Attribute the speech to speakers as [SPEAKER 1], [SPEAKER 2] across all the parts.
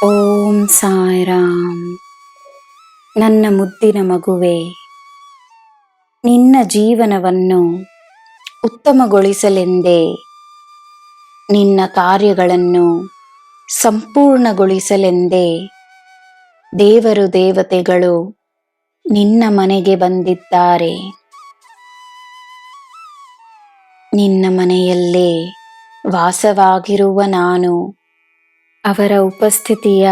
[SPEAKER 1] ಓಂ ಸಾಯಿರಾಮ್. ನನ್ನ ಮುದ್ದಿನ ಮಗುವೆ, ನಿನ್ನ ಜೀವನವನ್ನು ಉತ್ತಮಗೊಳಿಸಲೆಂದೇ, ನಿನ್ನ ಕಾರ್ಯಗಳನ್ನು ಸಂಪೂರ್ಣಗೊಳಿಸಲೆಂದೇ ದೇವರು ದೇವತೆಗಳು ನಿನ್ನ ಮನೆಗೆ ಬಂದಿದ್ದಾರೆ. ನಿನ್ನ ಮನೆಯಲ್ಲೇ ವಾಸವಾಗಿರುವ ನಾನು ಅವರ ಉಪಸ್ಥಿತಿಯ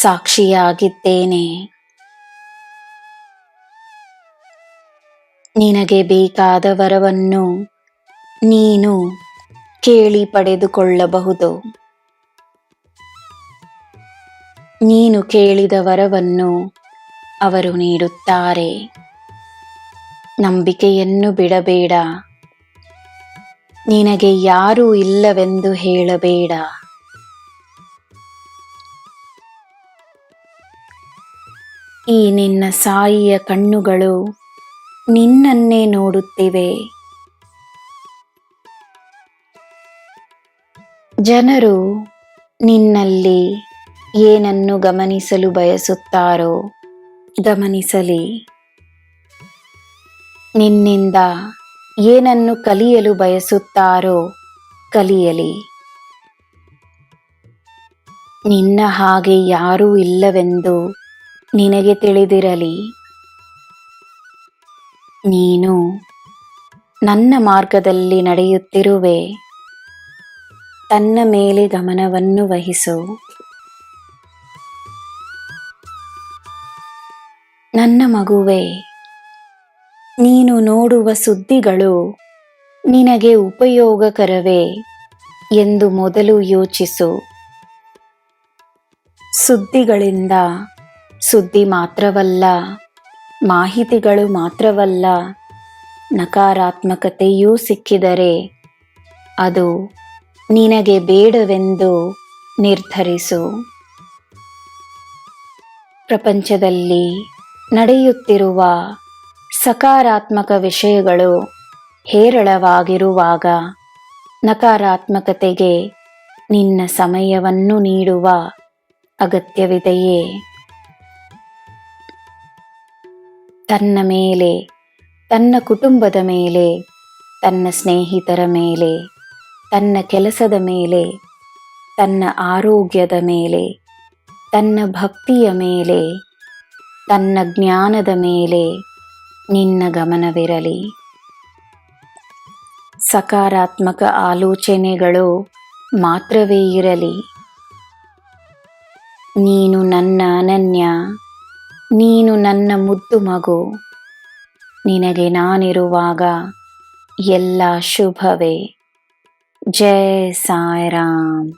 [SPEAKER 1] ಸಾಕ್ಷಿಯಾಗಿದ್ದೇನೆ. ನಿನಗೆ ಬೇಕಾದ ವರವನ್ನು ನೀನು ಕೇಳಿ ಪಡೆದುಕೊಳ್ಳಬಹುದು. ನೀನು ಕೇಳಿದ ವರವನ್ನು ಅವರು ನೀಡುತ್ತಾರೆ. ನಂಬಿಕೆಯನ್ನು ಬಿಡಬೇಡ. ನಿನಗೆ ಯಾರೂ ಇಲ್ಲವೆಂದು ಹೇಳಬೇಡ. ಈ ನಿನ್ನ ಸಾಯಿಯ ಕಣ್ಣುಗಳು ನಿನ್ನನ್ನೇ ನೋಡುತ್ತಿವೆ. ಜನರು ನಿನ್ನಲ್ಲಿ ಏನನ್ನು ಗಮನಿಸಲು ಬಯಸುತ್ತಾರೋ ಗಮನಿಸಲಿ. ನಿನ್ನಿಂದ ಏನನ್ನು ಕಲಿಯಲು ಬಯಸುತ್ತಾರೋ ಕಲಿಯಲಿ. ನಿನ್ನ ಹಾಗೆ ಯಾರೂ ಇಲ್ಲವೆಂದು ನಿನಗೆ ತಿಳಿದಿರಲಿ. ನೀನು ನನ್ನ ಮಾರ್ಗದಲ್ಲಿ ನಡೆಯುತ್ತಿರುವೆ. ತನ್ನ ಮೇಲೆ ಗಮನವನ್ನು ವಹಿಸು. ನನ್ನ ಮಗುವೆ, ನೀನು ನೋಡುವ ಸುದ್ದಿಗಳು ನಿನಗೆ ಉಪಯೋಗಕರವೇ ಎಂದು ಮೊದಲು ಯೋಚಿಸು. ಸುದ್ದಿಗಳಿಂದ ಸುದ್ದಿ ಮಾತ್ರವಲ್ಲ, ಮಾಹಿತಿಗಳು ಮಾತ್ರವಲ್ಲ, ನಕಾರಾತ್ಮಕತೆಯೂ ಸಿಕ್ಕಿದರೆ ಅದು ನಿನಗೆ ಬೇಡವೆಂದು ನಿರ್ಧರಿಸು. ಪ್ರಪಂಚದಲ್ಲಿ ನಡೆಯುತ್ತಿರುವ ಸಕಾರಾತ್ಮಕ ವಿಷಯಗಳು ಹೇರಳವಾಗಿರುವಾಗ ನಕಾರಾತ್ಮಕತೆಗೆ ನಿನ್ನ ಸಮಯವನ್ನು ನೀಡುವ ಅಗತ್ಯವಿದೆಯೇ? ತನ್ನ ಮೇಲೆ, ತನ್ನ ಕುಟುಂಬದ ಮೇಲೆ, ತನ್ನ ಸ್ನೇಹಿತರ ಮೇಲೆ, ತನ್ನ ಕೆಲಸದ ಮೇಲೆ, ತನ್ನ ಆರೋಗ್ಯದ ಮೇಲೆ, ತನ್ನ ಭಕ್ತಿಯ ಮೇಲೆ, ತನ್ನ ಜ್ಞಾನದ ಮೇಲೆ ನಿನ್ನ ಗಮನವಿರಲಿ. ಸಕಾರಾತ್ಮಕ ಆಲೋಚನೆಗಳು ಮಾತ್ರವೇ ಇರಲಿ. ನೀನು ನನ್ನ ಅನನ್ಯ, ನೀನು ನನ್ನ ಮುದ್ದು ಮಗು. ನಿನಗೆ ನಾನಿರುವಾಗ ಎಲ್ಲ ಶುಭವೇ. ಜೈ ಸಾಯಿರಾಮ್.